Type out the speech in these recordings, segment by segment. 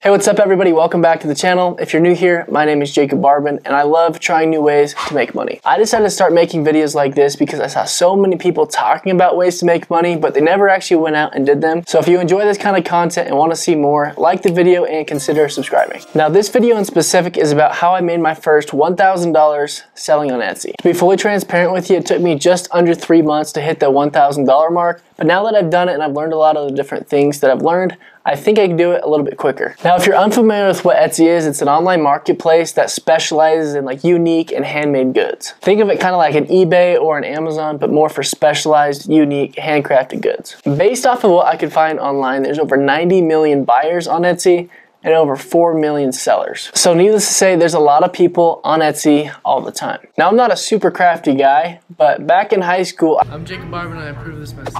Hey, what's up everybody? Welcome back to the channel. If you're new here, my name is Jacob Barbin and I love trying new ways to make money. I decided to start making videos like this because I saw so many people talking about ways to make money, but they never actually went out and did them. So if you enjoy this kind of content and want to see more, like the video and consider subscribing. Now this video in specific is about how I made my first $1,000 selling on Etsy. To be fully transparent with you, it took me just under 3 months to hit the $1,000 mark. But now that I've done it and I've learned a lot of the different things that I've learned, I think I can do it a little bit quicker. Now, if you're unfamiliar with what Etsy is, it's an online marketplace that specializes in like unique and handmade goods. Think of it kind of like an eBay or an Amazon, but more for specialized, unique, handcrafted goods. Based off of what I could find online, there's over 90 million buyers on Etsy and over 4 million sellers. So needless to say, there's a lot of people on Etsy all the time. Now, I'm not a super crafty guy, but back in high school, I'm Jacob Barbin and I approve this message.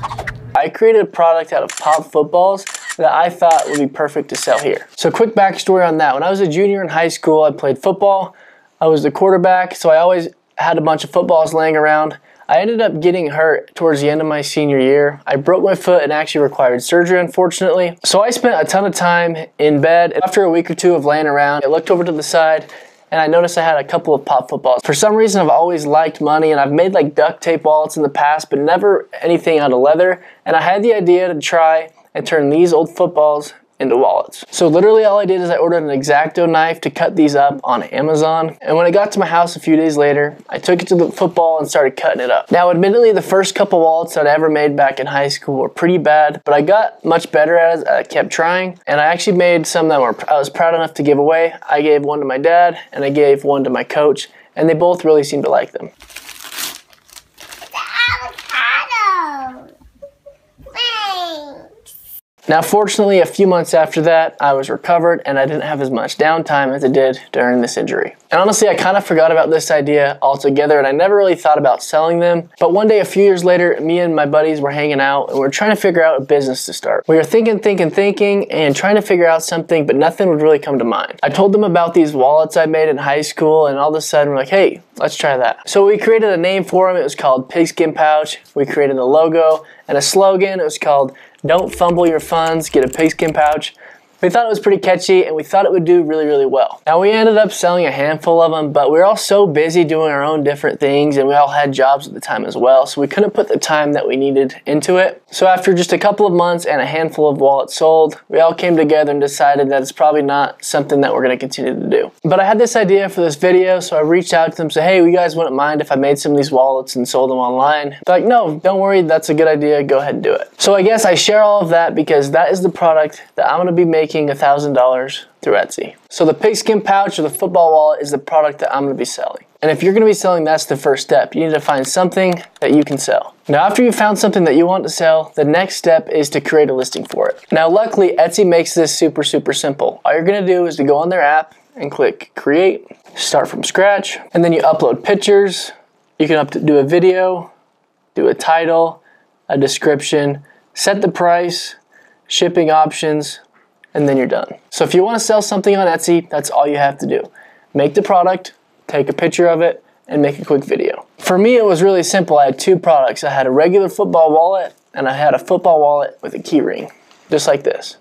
I created a product out of pop footballs that I thought would be perfect to sell here. So quick backstory on that. When I was a junior in high school, I played football. I was the quarterback, so I always had a bunch of footballs laying around. I ended up getting hurt towards the end of my senior year. I broke my foot and actually required surgery, unfortunately. So I spent a ton of time in bed. After a week or two of laying around, I looked over to the side and I noticed I had a couple of pop footballs. For some reason, I've always liked money and I've made like duct tape wallets in the past, but never anything out of leather. And I had the idea to try and turn these old footballs into wallets. So literally all I did is I ordered an X-Acto knife to cut these up on Amazon. And when I got to my house a few days later, I took it to the football and started cutting it up. Now admittedly, the first couple wallets that I ever made back in high school were pretty bad, but I got much better at it. I kept trying, and I actually made some that I was proud enough to give away. I gave one to my dad and I gave one to my coach, and they both really seemed to like them. Now, fortunately, a few months after that, I was recovered and I didn't have as much downtime as I did during this injury. And honestly, I kind of forgot about this idea altogether and I never really thought about selling them. But one day, a few years later, me and my buddies were hanging out and we were trying to figure out a business to start. We were thinking and trying to figure out something, but nothing would really come to mind. I told them about these wallets I made in high school and all of a sudden we're like, hey, let's try that. So we created a name for them. It was called Pigskin Pouch. We created a logo and a slogan. It was called "Don't fumble your funds, get a pigskin pouch." We thought it was pretty catchy and we thought it would do really, really well. Now we ended up selling a handful of them, but we were all so busy doing our own different things and we all had jobs at the time as well, so we couldn't put the time that we needed into it. So after just a couple of months and a handful of wallets sold, we all came together and decided that it's probably not something that we're going to continue to do. But I had this idea for this video, so I reached out to them and said, hey, you guys wouldn't mind if I made some of these wallets and sold them online? They're like, no, don't worry, that's a good idea, go ahead and do it. So I guess I share all of that because that is the product that I'm going to be making $1,000 through Etsy. So the pigskin pouch or the football wallet is the product that I'm going to be selling. And if you're going to be selling, that's the first step. You need to find something that you can sell. Now, after you've found something that you want to sell, the next step is to create a listing for it. Now, luckily, Etsy makes this super, super simple. All you're going to do is to go on their app and click create, start from scratch, and then you upload pictures. You can do a video, do a title, a description, set the price, shipping options, and then you're done. So if you want to sell something on Etsy, that's all you have to do. Make the product, take a picture of it, and make a quick video. For me, it was really simple. I had two products. I had a regular football wallet, and I had a football wallet with a key ring, just like this.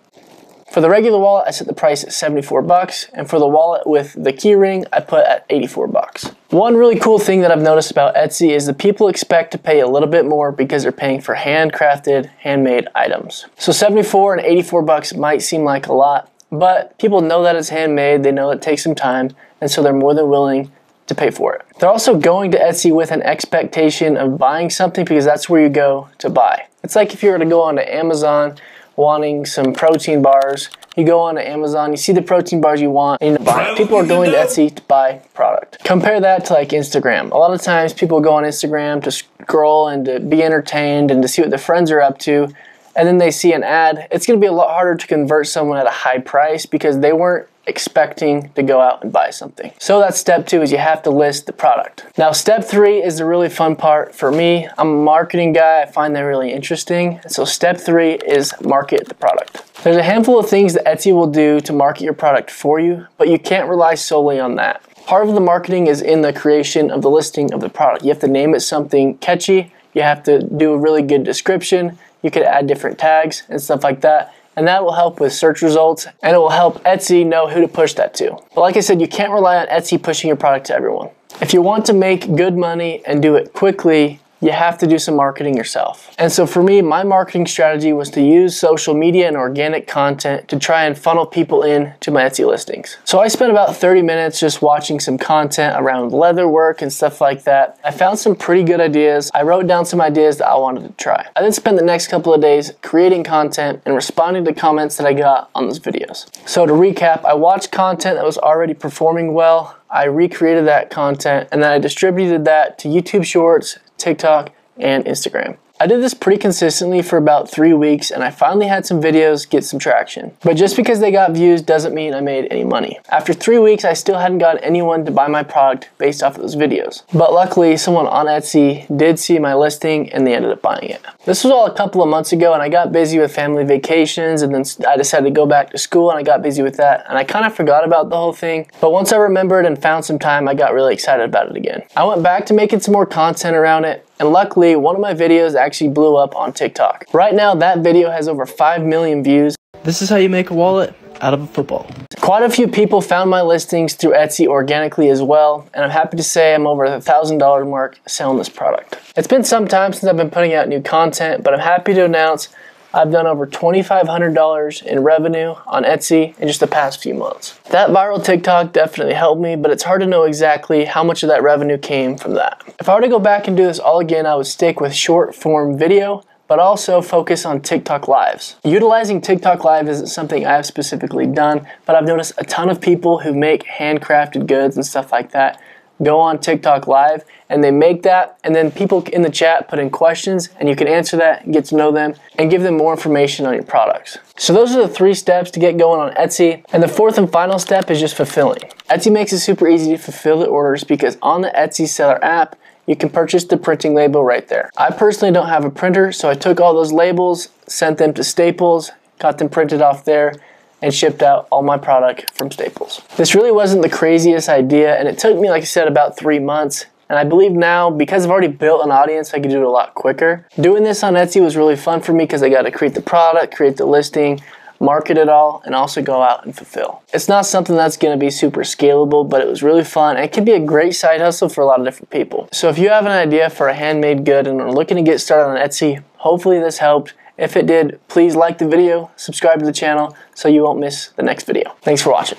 For the regular wallet, I set the price at 74 bucks, and for the wallet with the key ring, I put at 84 bucks. One really cool thing that I've noticed about Etsy is that people expect to pay a little bit more because they're paying for handcrafted, handmade items. So 74 and 84 bucks might seem like a lot, but people know that it's handmade, they know it takes some time, and so they're more than willing to pay for it. They're also going to Etsy with an expectation of buying something because that's where you go to buy. It's like if you were to go onto Amazon wanting some protein bars, you go on to Amazon, you see the protein bars you want, and you buy it. People are going to Etsy to buy product. Compare that to like Instagram. A lot of times people go on Instagram to scroll and to be entertained and to see what their friends are up to, and then they see an ad. It's going to be a lot harder to convert someone at a high price because they weren't expecting to go out and buy something. So that's step 2, is you have to list the product. Now step 3 is the really fun part for me. I'm a marketing guy, I find that really interesting. So step 3 is market the product. There's a handful of things that Etsy will do to market your product for you, but you can't rely solely on that. Part of the marketing is in the creation of the listing of the product. You have to name it something catchy, you have to do a really good description, you could add different tags and stuff like that. and that will help with search results, and it will help Etsy know who to push that to. But like I said, you can't rely on Etsy pushing your product to everyone. If you want to make good money and do it quickly, you have to do some marketing yourself. And so for me, my marketing strategy was to use social media and organic content to try and funnel people in to my Etsy listings. So I spent about 30 minutes just watching some content around leather work and stuff like that. I found some pretty good ideas. I wrote down some ideas that I wanted to try. I then spent the next couple of days creating content and responding to comments that I got on those videos. So to recap, I watched content that was already performing well. I recreated that content and then I distributed that to YouTube Shorts, TikTok, and Instagram. I did this pretty consistently for about 3 weeks and I finally had some videos get some traction. But just because they got views doesn't mean I made any money. After 3 weeks, I still hadn't got anyone to buy my product based off of those videos. But luckily, someone on Etsy did see my listing and they ended up buying it. This was all a couple of months ago and I got busy with family vacations and then I decided to go back to school and I got busy with that and I kind of forgot about the whole thing. But once I remembered and found some time, I got really excited about it again. I went back to making some more content around it. And luckily, one of my videos actually blew up on TikTok. Right now, that video has over 5 million views. This is how you make a wallet out of a football. Quite a few people found my listings through Etsy organically as well, and I'm happy to say I'm over the $1,000 mark selling this product. It's been some time since I've been putting out new content, but I'm happy to announce I've done over $2,500 in revenue on Etsy in just the past few months. That viral TikTok definitely helped me, but it's hard to know exactly how much of that revenue came from that. If I were to go back and do this all again, I would stick with short form video, but also focus on TikTok Lives. Utilizing TikTok Live isn't something I've specifically done, but I've noticed a ton of people who make handcrafted goods and stuff like that go on TikTok Live and they make that, and then people in the chat put in questions and you can answer that and get to know them and give them more information on your products. So those are the 3 steps to get going on Etsy, and the 4th and final step is just fulfilling. Etsy makes it super easy to fulfill the orders because on the Etsy seller app you can purchase the printing label right there. I personally don't have a printer, so I took all those labels, sent them to Staples, got them printed off there, and shipped out all my product from Staples. This really wasn't the craziest idea, and it took me, like I said, about 3 months. And I believe now, because I've already built an audience, I can do it a lot quicker. Doing this on Etsy was really fun for me because I got to create the product, create the listing, market it all, and also go out and fulfill. It's not something that's going to be super scalable, but it was really fun. And it can be a great side hustle for a lot of different people. So if you have an idea for a handmade good and are looking to get started on Etsy, hopefully this helped. If it did, please like the video, subscribe to the channel so you won't miss the next video. Thanks for watching.